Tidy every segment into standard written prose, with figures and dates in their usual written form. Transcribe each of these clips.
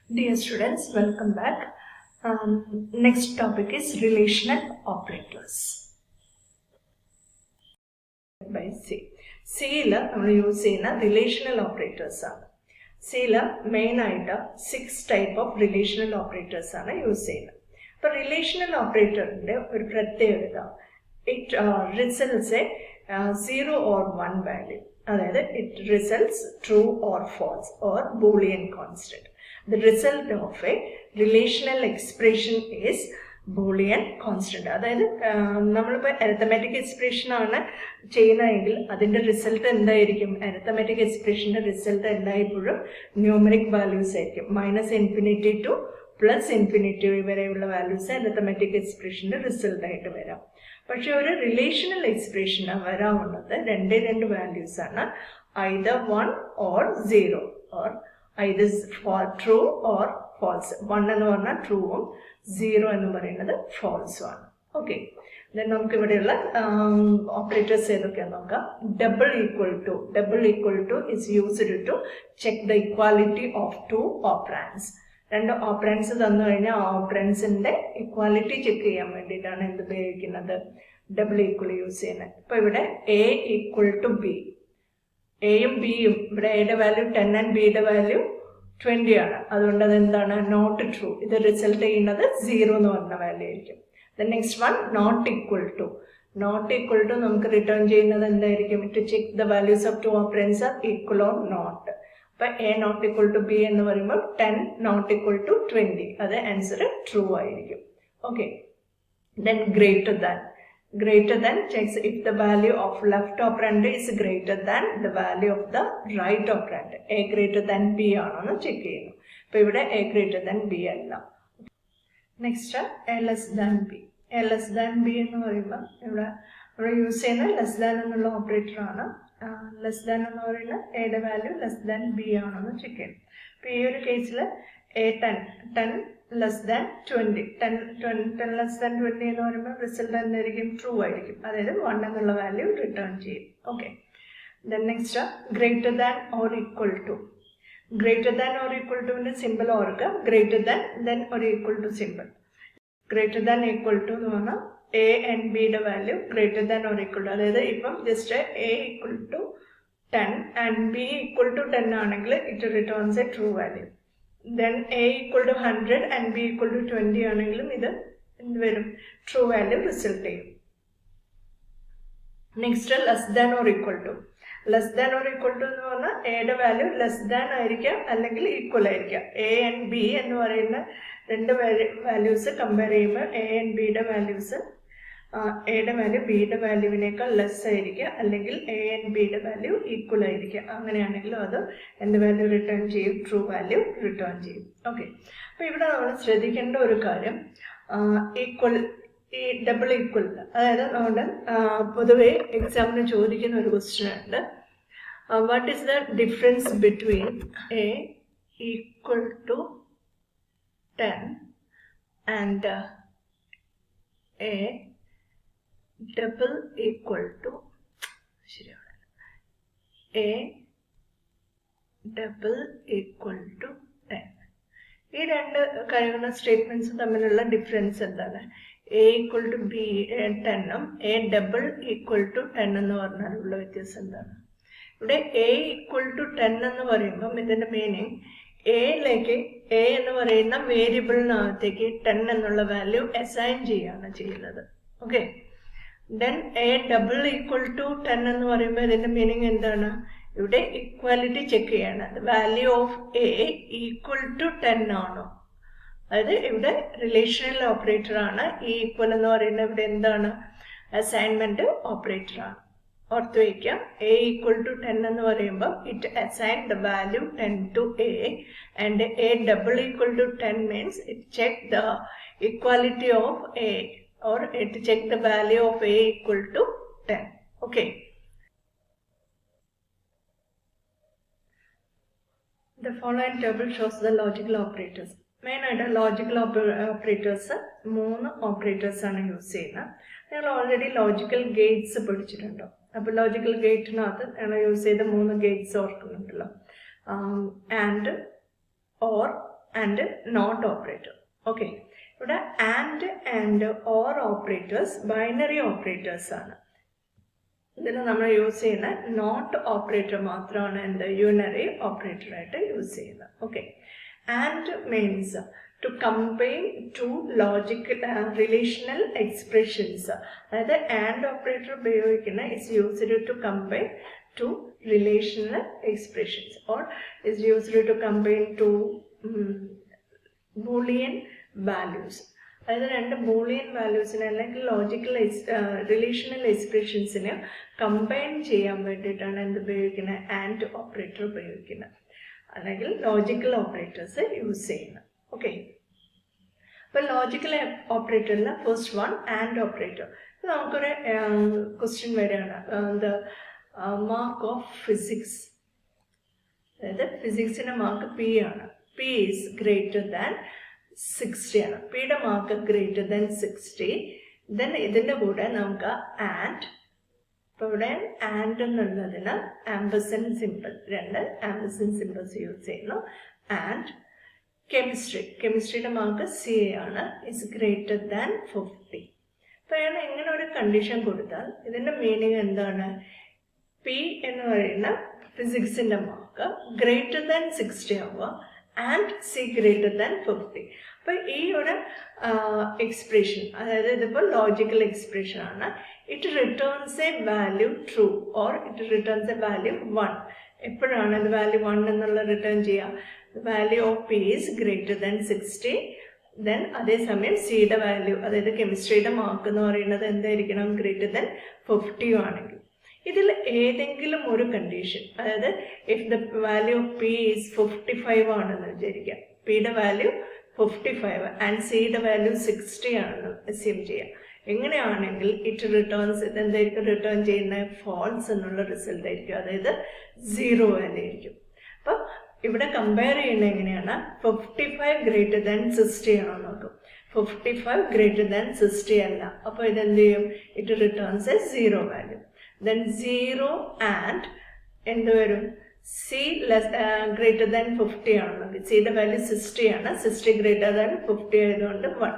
Dear students, welcome back. Next topic is relational operators. By C. C we use relational operators. C main 6 type of relational operators use. So relational operator it results a 0 or 1 value. It results true or false or Boolean constant. The result of a relational expression is Boolean constant. That is, arithmetic expression the result arithmetic expression result numeric values minus infinity to plus infinity values arithmetic expression result. But your relational expression two values either 1 or 0 or either for true or false. 1 and true, 0 and false one. Okay. Then operators double equal to is used to check the equality of two operands. And operands operands in the equality check double equal use A equal to B. A and B, A value 10 and B value 20. That is not true. The result is 0 value. The next one, not equal to. Not equal to, we return to check the values of two operands are equal or not. But A not equal to B and 10 not equal to 20. That answer is true. Okay. Then greater than. Greater than checks if the value of left operand is greater than the value of the right operand. A greater than B aanu check cheyunu. Appo ivide A greater than B alla. Next A less than B. A less than B ennu parayumba ivide use cheyna less than ennulla operator aanu. Less than ennu parayna A യുടെ value less than B ആണെന്ന് check ചെയ്യണം. അപ്പോൾ ഈ ഒരു കേസിൽ A 10 less than 20. 10 less than 20 എന്ന് പറയുമ്പോൾ result എന്തായിരിക്കും ട്രൂ ആയിരിക്കും. അതായത് 1 എന്നുള്ള വാല്യൂ റിട്ടേൺ ചെയ്യും. Okay. Then next greater than or equal to. Greater than or equal ടുവിൻ്റെ സിമ്പിൾ ഓർക്കുക. Greater than or equal to simple. Greater than equal to എന്ന് പറഞ്ഞാൽ A and B യുടെ value greater than or equal to. അതായത് ഇപ്പം just A equal to 10 and B equal to 10 ആണെങ്കിൽ it returns a true value. Then A equal to 100 and B equal to 20 ആണെങ്കിലും ഇത് true value result ചെയ്യും. Next less than or equal to. Less than or equal to എന്ന് പറഞ്ഞാൽ എയുടെ value less than ആയിരിക്കാം അല്ലെങ്കിൽ equal ആയിരിക്കാം. A and B എന്ന് പറയുന്ന രണ്ട് വാല്യൂസ് കമ്പയർ ചെയ്യുമ്പോൾ എ ആൻഡ് ബിയുടെ വാല്യൂസ് എയുടെ വാല്യൂ ബിയുടെ വാല്യൂവിനേക്കാൾ ലെസ് ആയിരിക്കുക അല്ലെങ്കിൽ എ ആൻഡ് ബിയുടെ വാല്യൂ ഈക്വൽ ആയിരിക്കുക. അങ്ങനെയാണെങ്കിലും അത് എന്ത് വാല്യൂ റിട്ടേൺ ചെയ്യും? ട്രൂ വാല്യൂ റിട്ടേൺ ചെയ്യും. ഓക്കെ. അപ്പോൾ ഇവിടെ നമ്മൾ ശ്രദ്ധിക്കേണ്ട ഒരു കാര്യം ഈക്വൽ ഈ ഡബിൾ ഈക്വൽ. അതായത് നമ്മുടെ പൊതുവെ എക്സാമിന് ചോദിക്കുന്ന ഒരു ക്വസ്റ്റ്യൻ ഉണ്ട്. What is the difference between A equal to 10 and A double equal to A double equal to 10. ഈ രണ്ട് കഴിയുന്ന സ്റ്റേറ്റ്മെന്റ്സ് തമ്മിലുള്ള ഡിഫറൻസ് എന്താണ്? A equal to B 10 A double equal to 10 എന്ന് പറഞ്ഞാലുള്ള വ്യത്യാസം എന്താണ്? ഇവിടെ A equal to 10 എന്ന് പറയുമ്പം ഇതിന്റെ മീനിങ് എയിലേക്ക് A എന്ന് പറയുന്ന വേരിയബിളിനകത്തേക്ക് 10 എന്നുള്ള വാല്യൂ അസൈൻ ചെയ്യാണ് ചെയ്യുന്നത്. Okay. Then A double equal to 10 എന്ന് പറയുമ്പോൾ ഇതിന്റെ മീനിങ് എന്താണ്? ഇവിടെ ഇക്വാലിറ്റി ചെക്ക് ചെയ്യാണ്. Value of A equal to 10 ആണോ? അതായത് ഇവിടെ റിലേഷണൽ ഓപ്പറേറ്റർ ആണ്. ഈ ഈക്വൽ എന്ന് പറയുന്നത് ഇവിടെ എന്താണ്? അസൈൻമെന്റ് ഓപ്പറേറ്റർ ആണ്. ഓർത്ത് വയ്ക്കാം. A ഈക്വൽ ടു 10 എന്ന് പറയുമ്പോൾ it assign the value 10 to A and A double equal to 10 means it check the equality of A or to check the value of A equal to 10. Okay. The following table shows the logical operators. Main logical operators മൂന്ന് operators ആണ് use ചെയ്യുന്നത്. ഞങ്ങൾ already logical Gates പഠിച്ചിട്ടുണ്ടോ? അപ്പോൾ logical ഗേറ്റിനകത്ത് ഞങ്ങൾ use ചെയ്ത മൂന്ന് gates ഓർക്കുന്നുണ്ടല്ലോ. And, or, and not operator. Okay, ഇവിടെ and or operators binary operators ആണ്. ഇതിന് നമ്മൾ യൂസ് ചെയ്യുന്ന നോട്ട് ഓപ്പറേറ്റർ മാത്രമാണ് എന്ത് യൂണറി ഓപ്പറേറ്റർ ആയിട്ട് യൂസ് ചെയ്യുന്നത്. Okay, and means to combine two logical relational expressions. അതായത് and operator ഉപയോഗിക്കുന്ന is used to combine two relational expressions or is used to combine two Boolean values. അതായത് രണ്ട് Boolean വാല്യൂസിനെ അല്ലെങ്കിൽ logical relational എക്സ്പ്രഷൻസിനെ combine ചെയ്യാൻ വേണ്ടിയിട്ടാണ് എന്ത് ഉപയോഗിക്കുന്നത്, ആൻഡ് ഓപ്പറേറ്റർ ഉപയോഗിക്കുന്നത് അല്ലെങ്കിൽ ലോജിക്കൽ ഓപ്പറേറ്റേഴ്സ് യൂസ് ചെയ്യുന്നത്. ഓക്കെ, അപ്പോൾ ലോജിക്കൽ ഓപ്പറേറ്ററിൽ ഫസ്റ്റ് വൺ ആൻഡ് ഓപ്പറേറ്റർ. നമുക്കൊരു ക്വസ്റ്റ്യൻ വരികയാണ്, ദ മാർക്ക് ഓഫ് ഫിസിക്സ്. അതായത് ഫിസിക്സിൻ്റെ മാർക്ക് പി ആണ്. പി ഈസ് ഗ്രേറ്റർ ദാൻ 60 ആണ്. പിയുടെ മാർക്ക് ഗ്രേറ്റർ ദാൻ 60. ദെൻ ഇതിൻ്റെ കൂടെ നമുക്ക് ആൻഡ്, ഇപ്പോൾ ഇവിടെ ആൻഡ് എന്നുള്ളതിന് ആംബസെൻറ്റ് സിമ്പിൾ, രണ്ട് ആംബസെൻറ്റ് സിമ്പിൾസ് യൂസ് ചെയ്യുന്നു. ആൻഡ് കെമിസ്ട്രിയുടെ മാർക്ക് സി ആണ്, ഇസ് ഗ്രേറ്റർ ദാൻ 50. അപ്പോൾ അയാൾ ഇങ്ങനെ ഒരു കണ്ടീഷൻ കൊടുത്താൽ ഇതിൻ്റെ മീനിങ് എന്താണ്, പി എന്ന് പറയുന്ന ഫിസിക്സിൻ്റെ മാർക്ക് ഗ്രേറ്റർ ദാൻ 60 ആവുക ആൻഡ് സി ഗ്രേറ്റർ ദാൻ 50. അപ്പോൾ ഈ ഒരു എക്സ്പ്രഷൻ, അതായത് ഇതിപ്പോൾ ലോജിക്കൽ എക്സ്പ്രഷൻ ആണ്. It returns A value true or it returns A value 1. എപ്പോഴാണ് ഇത് വാല്യൂ 1 എന്നുള്ള റിട്ടേൺ ചെയ്യുക, value of P is greater than 60. Then അതേസമയം സിയുടെ വാല്യൂ, അതായത് കെമിസ്ട്രിയുടെ മാർക്ക് എന്ന് പറയുന്നത് എന്തായിരിക്കണം, ഗ്രേറ്റർ ദാൻ 50 ആണെങ്കിൽ. ഇതിൽ ഏതെങ്കിലും ഒരു കണ്ടീഷൻ, അതായത് if the value of P is 55 ആണെന്ന് വിചാരിക്കാം, പിയുടെ വാല്യൂ 55 ആൻഡ് സിയുടെ വാല്യൂ 60 ആണെന്ന് അസ്യൂം ചെയ്യാം. എങ്ങനെയാണെങ്കിൽ ഇറ്റ് റിട്ടേൺസ്, ഇതെന്തായിരിക്കും റിട്ടേൺ ചെയ്യുന്ന, ഫോൾസ് എന്നുള്ള റിസൾട്ട് ആയിരിക്കും, അതായത് 0 വാല്യൂ ആയിരിക്കും. അപ്പം ഇവിടെ കമ്പയർ ചെയ്യുന്നത് എങ്ങനെയാണ്, 55 ഗ്രേറ്റർ ദാൻ 60 ആണോ നോക്കും. 55 ഗ്രേറ്റർ ദാൻ 60 അല്ല, അപ്പോൾ ഇതെന്ത് ചെയ്യും, it returns A 0 value. Then 0 and എന്ത് വരും, സി ഗ്രേറ്റർ ദാൻ 50 ആണെന്നെങ്കിൽ സിയുടെ വാല്യൂ 60 ആണ്, 60 ഗ്രേറ്റർ ദാൻ 50 ആയതുകൊണ്ട് 1.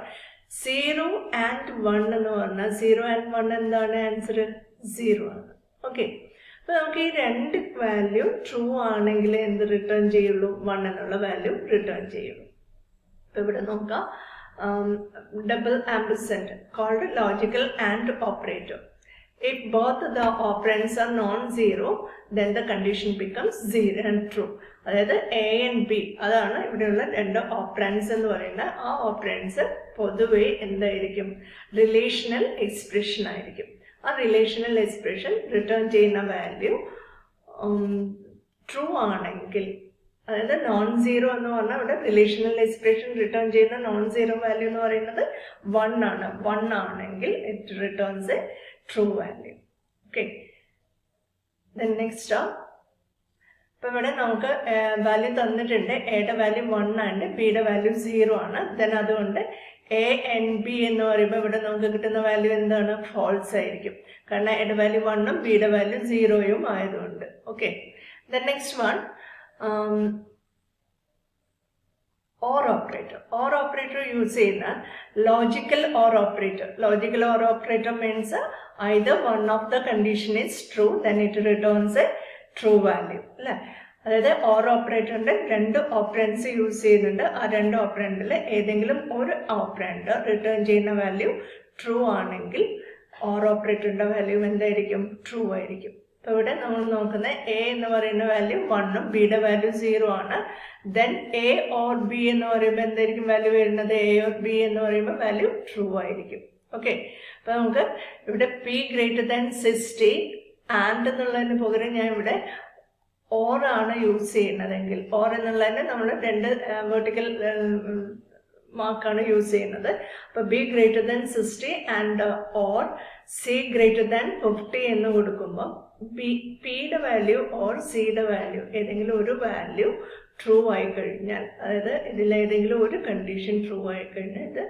0 and 1 എന്ന് പറഞ്ഞാൽ 0 and 1 എന്താണ് ആൻസർ, 0 ആണ്. ഓക്കെ, അപ്പോൾ നമുക്ക് ഈ രണ്ട് വാല്യൂ ട്രൂ ആണെങ്കിൽ എന്ത് റിട്ടേൺ ചെയ്യുള്ളൂ, 1 എന്നുള്ള വാല്യൂ റിട്ടേൺ ചെയ്യുള്ളൂ. അപ്പോൾ ഇവിടെ നോക്കാം, double ampersand called logical and operator. If both the operands are non-zero, then the condition becomes 0 and true. അതായത് എ ആൻഡ് ബി, അതാണ് ഇവിടെയുള്ള രണ്ട് ഓപ്പറൻസ് എന്ന് പറയുന്നത്. ആ ഓപ്പറൻസ് പൊതുവെ എന്തായിരിക്കും, റിലേഷണൽ എക്സ്പ്രഷൻ ആയിരിക്കും. ആ റിലേഷണൽ എക്സ്പ്രഷൻ റിട്ടേൺ ചെയ്യുന്ന വാല്യൂ ട്രൂ ആണെങ്കിൽ, അതായത് നോൺ സീറോ എന്ന് പറഞ്ഞാൽ ഇവിടെ റിലേഷണൽ എക്സ്പ്രഷൻ റിട്ടേൺ ചെയ്യുന്ന നോൺ സീറോ വാല്യൂ എന്ന് പറയുന്നത് 1 ആണ്. 1 ആണെങ്കിൽ it returns A true value. Okay, then next ഇപ്പോൾ ഇവിടെ നമുക്ക് വാല്യൂ തന്നിട്ടുണ്ട്, എയുടെ വാല്യൂ 1 ആണ്, ബിയുടെ വാല്യൂ 0 ആണ്. ദെൻ അതുകൊണ്ട് എ ആൻഡ് ബി എന്ന് പറയുമ്പോൾ ഇവിടെ നമുക്ക് കിട്ടുന്ന വാല്യൂ എന്താണ്, ഫോൾസ് ആയിരിക്കും, കാരണം എയുടെ വാല്യൂ 1ഉം ബിയുടെ വാല്യൂ 0ഉം ആയതുകൊണ്ട്. Okay, then next one or operator. Or operator use ചെയ്യുന്ന logical or operator. Logical or operator means either one of the condition is true, then it returns a true value. അല്ലേ, അതായത് or ഓപ്പറേറ്ററിന്റെ രണ്ട് operands use ചെയ്യുന്നുണ്ട്. ആ രണ്ട് ഓപ്പറൻഡിൽ ഏതെങ്കിലും ഒരു operant return ചെയ്യുന്ന വാല്യൂ ട്രൂ ആണെങ്കിൽ ഓർ ഓപ്പറേറ്ററിന്റെ വാല്യൂ എന്തായിരിക്കും, ട്രൂ ആയിരിക്കും. അപ്പോൾ ഇവിടെ നമ്മൾ നോക്കുന്ന എ എന്ന് പറയുന്ന വാല്യൂ 1ഉം ബിയുടെ വാല്യൂ 0 ആണ്. ദെൻ എ ഓർ ബി എന്ന് പറയുമ്പോൾ എന്തായിരിക്കും വാല്യൂ വരുന്നത്, എ ഓർ ബി എന്ന് പറയുമ്പോൾ വാല്യൂ ട്രൂ ആയിരിക്കും. ഓക്കെ, അപ്പോൾ നമുക്ക് ഇവിടെ പി ഗ്രേറ്റർ ദാൻ 60 ആൻഡ് എന്നുള്ളതിന് പകരം ഞാൻ ഇവിടെ ഓർ ആണ് യൂസ് ചെയ്യുന്നതെങ്കിൽ, ഓർ എന്നുള്ളതിന് നമ്മൾ രണ്ട് വെർട്ടിക്കൽ മാർക്കാണ് യൂസ് ചെയ്യുന്നത്. അപ്പോൾ be greater than 60 and or C greater than 50 എന്ന് കൊടുക്കുമ്പോൾ പിയുടെ വാല്യൂ ഓർ സിയുടെ വാല്യൂ ഏതെങ്കിലും ഒരു വാല്യൂ ട്രൂ ആയി കഴിഞ്ഞാൽ, അതായത് ഇതിലേതെങ്കിലും ഒരു കണ്ടീഷൻ ട്രൂ ആയി കഴിഞ്ഞാൽ ഇത്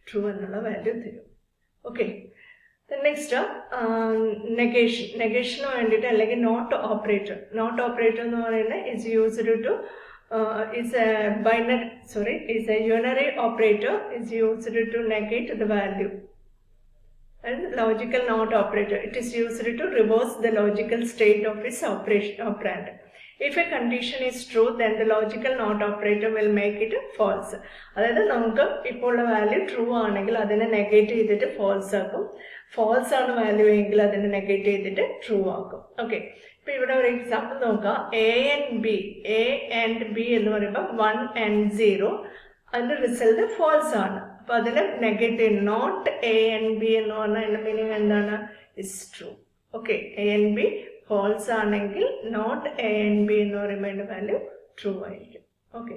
ട്രൂ എന്നുള്ള വാല്യൂ തരും. ഓക്കെ, നെക്സ്റ്റ് നെഗേഷന് വേണ്ടിയിട്ട് അല്ലെങ്കിൽ നോട്ട് ഓപ്പറേറ്റർ. നോട്ട് ഓപ്പറേറ്റർ എന്ന് പറയുന്നത് is used to is a binary, is a unary operator is used to negate the value. And logical NOT operator, it is used to reverse the logical state of its operand. If a condition is true, then the logical NOT operator will make it false. അതായത് നമുക്ക് ഇപ്പോൾ ഉള്ള value true ആണെങ്കിൽ അതിനെ negate ചെയ്തിട്ട് false ആക്കും, false ആണ് value എങ്കിൽ അതിനെ നെഗേറ്റ് ചെയ്തിട്ട് ട്രൂ ആക്കും. ഓക്കെ, ഇപ്പൊ ഇവിടെ ഒരു എക്സാമ്പിൾ നോക്കാം. എ ആൻഡ് ബി എന്ന് പറയുമ്പോൾ 1 and 0, അതിന്റെ റിസൾട്ട് ഫാൾസ് ആണ്. അപ്പൊ അതിന് negative not A and B എന്ന് പറഞ്ഞാൽ മീനിങ് എന്താണ്? Is true. Okay, A and B false ആണെങ്കിൽ നോട്ട് എ ആൻഡ് ബി എന്ന് പറയുമ്പോൾ അതിന്റെ വാല്യൂ ട്രൂ ആയിരിക്കും. ഓക്കെ.